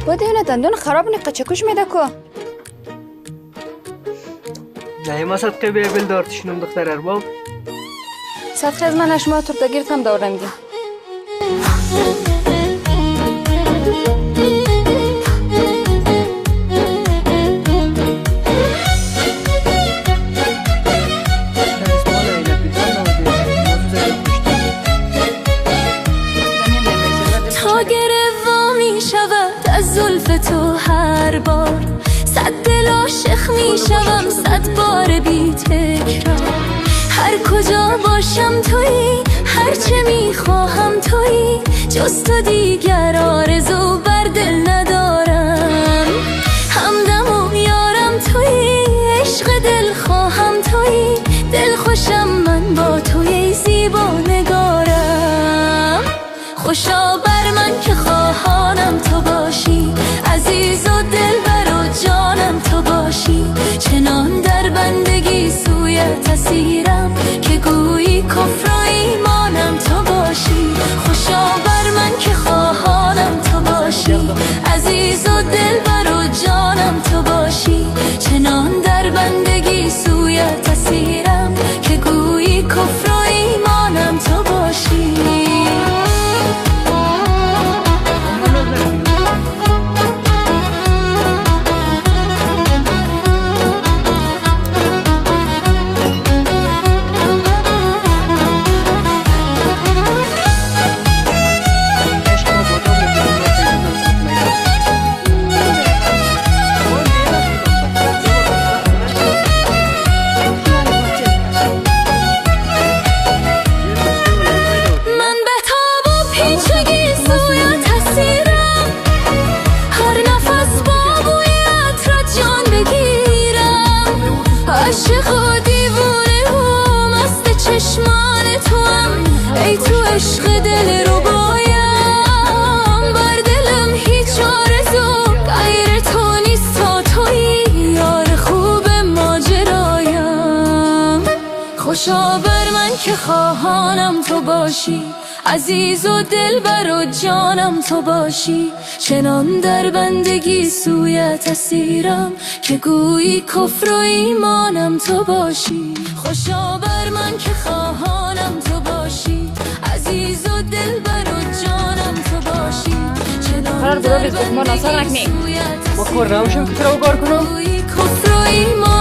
با دیونه دندون خراب نی قچکوش میده کو. نه ما صدقه به بل دار تشنم دختر ارباب. صدقه از من اشما ترتا گیرتم دورم گی. از زلف تو هر بار صد دل عاشق می شوم صد بار بی تکرار هر کجا باشم تویی هر چه می خواهم تویی جز تو دیگر آرزو بر دل ندارم همدم و یارم تویی عشق دل خواهم تویی دل خوشم من با تویی زیبا نگارم خوشا بر من که خواهانم تو باشی عزیز و دلبر و جانم تو باشی چنان در بندگی سویت اسیرم که گویی کفر و ایمانم تو باشی خوشا بر من که خواهانم تو باشی عزیز و دلبر و جانم تو باشی چنان در بندگی سویت اسیرم که گویی کفر و ایمانم تو باشی عاشق و دیوونه و مست چشمان تو هم ای تو عشق دل رو بایم بر دلم هیچ آرزو غیر تو نیست تا تویی یار خوب ماجرایم خوشا بر من که خواهانم تو باشی عزیز و دلبر و جانم تو باشی چنان در بندگی سویت اسیرم که گویی کفر و ایمانم تو باشی خوشا بر من که خواهانم تو باشی عزیز و دلبر و جانم تو باشی چنان در بندگی سویت اسیرم که گویی کفر و ایمانم